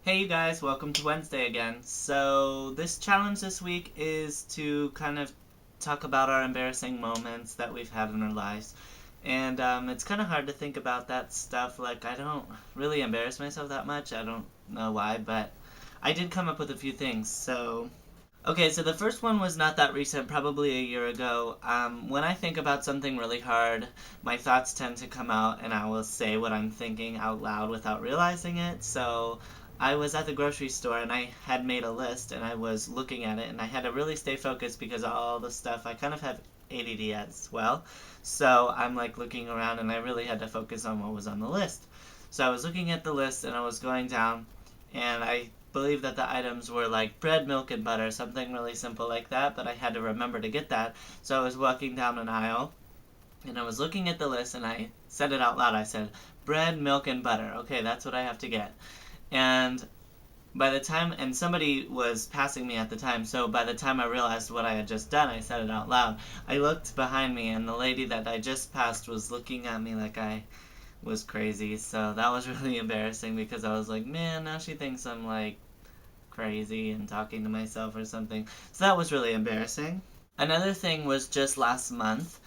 Hey you guys, welcome to Wednesday again. So, this challenge this week is to kind of talk about our embarrassing moments that we've had in our lives. And it's kind of hard to think about that stuff. Like, I don't really embarrass myself that much. I don't know why, but I did come up with a few things. Okay, so the first one was not that recent, probably a year ago. When I think about something really hard, my thoughts tend to come out and I will say what I'm thinking out loud without realizing it. So I was at the grocery store and I had made a list and I was looking at it and I had to really stay focused because all the stuff, I kind of have ADD as well. So I'm like looking around and I really had to focus on what was on the list. So I was looking at the list and I was going down and I believe that the items were like bread, milk, and butter, something really simple like that, but I had to remember to get that. So I was walking down an aisle and I was looking at the list and I said it out loud. I said, bread, milk, and butter. Okay, that's what I have to get. And by the time, and somebody was passing me at the time, so by the time I realized what I had just done, I said it out loud. I looked behind me and the lady that I just passed was looking at me like I was crazy. So that was really embarrassing because I was like, man, now she thinks I'm like crazy and talking to myself or something. So that was really embarrassing. Another thing was just last month.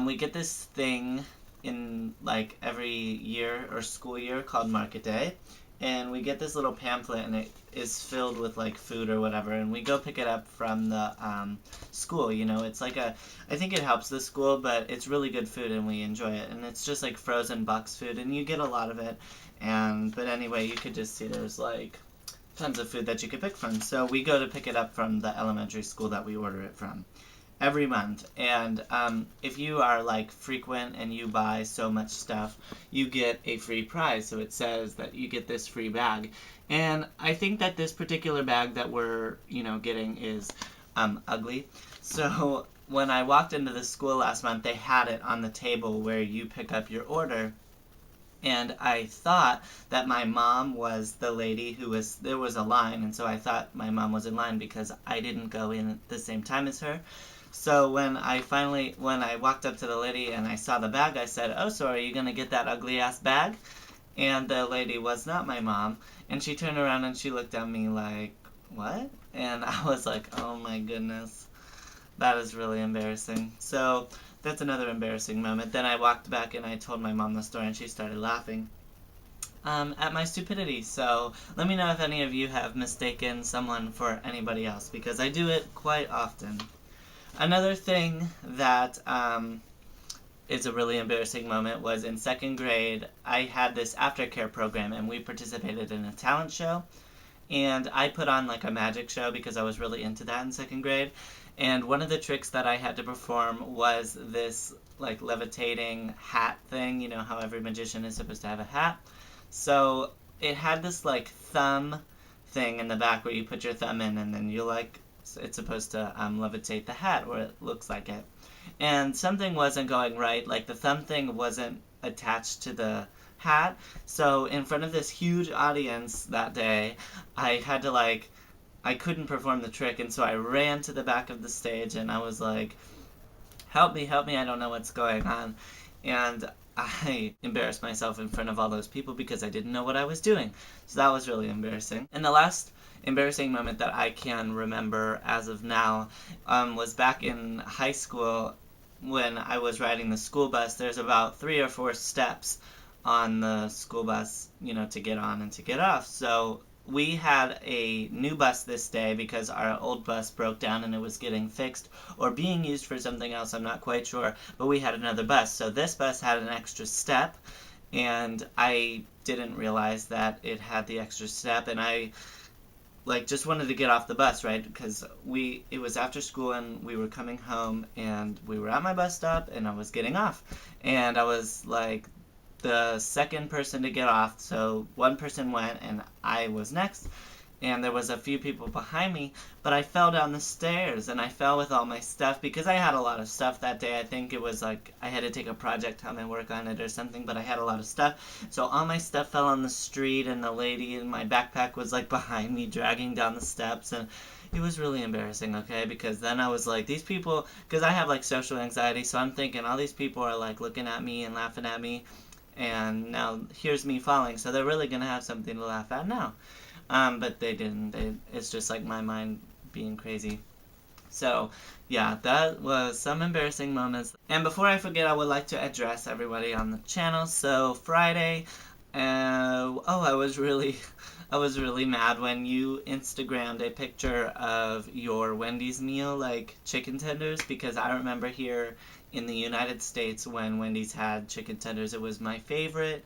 We get this thing in like every year or school year called Market Day. And we get this little pamphlet and it is filled with like food or whatever. And we go pick it up from the school. You know, it's like I think it helps the school, but it's really good food and we enjoy it. And it's just like frozen Bucks food and you get a lot of it. But anyway, you could just see there's like tons of food that you could pick from. So we go to pick it up from the elementary school that we order it from every month. And if you are like frequent and you buy so much stuff, you get a free prize. So it says that you get this free bag. And I think that this particular bag that we're, getting is ugly. So when I walked into the school last month, they had it on the table where you pick up your order and I thought that my mom was the lady who was there was a line, and so I thought my mom was in line because I didn't go in at the same time as her. So when I walked up to the lady and I saw the bag, I said, "Oh, so are you gonna get that ugly ass bag?" And the lady was not my mom, and she turned around and she looked at me like, "What?" And I was like, "Oh my goodness." That is really embarrassing. So that's another embarrassing moment. Then I walked back and I told my mom the story and she started laughing at my stupidity. So let me know if any of you have mistaken someone for anybody else because I do it quite often. Another thing that is a really embarrassing moment was in second grade. I had this aftercare program and we participated in a talent show and I put on like a magic show because I was really into that in second grade. And one of the tricks that I had to perform was this like levitating hat thing. You know how every magician is supposed to have a hat. So it had this like thumb thing in the back where you put your thumb in and then you like it's supposed to levitate the hat or it looks like it. And something wasn't going right. Like the thumb thing wasn't attached to the hat. So in front of this huge audience that day, I had to like I couldn't perform the trick and so I ran to the back of the stage and I was like, help me, I don't know what's going on." And I embarrassed myself in front of all those people because I didn't know what I was doing. So that was really embarrassing. And the last embarrassing moment that I can remember as of now was back in high school when I was riding the school bus. There's about 3 or 4 steps on the school bus, to get on and to get off. So we had a new bus this day because our old bus broke down and it was getting fixed or being used for something else, I'm not quite sure, but we had another bus. So this bus had an extra step and I didn't realize that it had the extra step and I like just wanted to get off the bus, right? Because it was after school and we were coming home and we were at my bus stop and I was getting off and I was like the second person to get off. So one person went and I was next. And there was a few people behind me, but I fell down the stairs and I fell with all my stuff because I had a lot of stuff that day. I think it was like I had to take a project home and work on it or something, but I had a lot of stuff. So all my stuff fell on the street and the lady in my backpack was like behind me dragging down the steps and it was really embarrassing, okay? Because then I was like, these people, because I have like social anxiety, so I'm thinking all these people are like looking at me and laughing at me and now here's me falling, so they're really gonna have something to laugh at now. But they didn't. It's just like my mind being crazy. So, yeah, that was some embarrassing moments. And before I forget, I would like to address everybody on the channel. So, Friday, I was really, I was really mad when you Instagrammed a picture of your Wendy's meal, like chicken tenders, because I remember here in the United States when Wendy's had chicken tenders, it was my favorite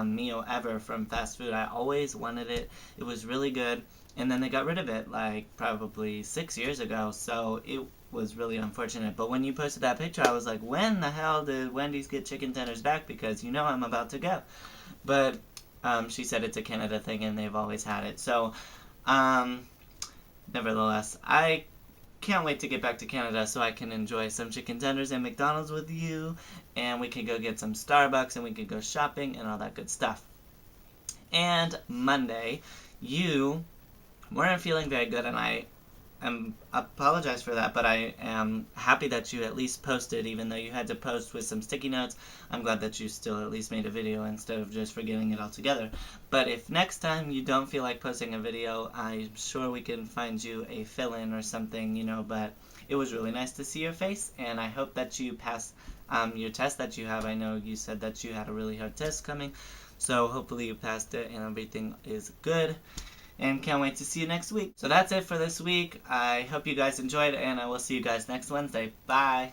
meal ever from fast food. I always wanted it. It was really good. And then they got rid of it like probably 6 years ago, so it was really unfortunate. But when you posted that picture, I was like, when the hell did Wendy's get chicken tenders back? Because you know I'm about to go. But she said it's a Canada thing and they've always had it. So, um, nevertheless, I can't wait to get back to Canada so I can enjoy some chicken tenders and McDonald's with you, and we can go get some Starbucks and we can go shopping and all that good stuff. And Monday, you weren't feeling very good, and I apologize for that, but I am happy that you at least posted, even though you had to post with some sticky notes. I'm glad that you still at least made a video instead of just forgetting it altogether. But if next time you don't feel like posting a video, I'm sure we can find you a fill-in or something, but it was really nice to see your face, and I hope that you pass your test that you have. I know you said that you had a really hard test coming, so hopefully you passed it and everything is good, and can't wait to see you next week. So that's it for this week. I hope you guys enjoyed, and I will see you guys next Wednesday. Bye!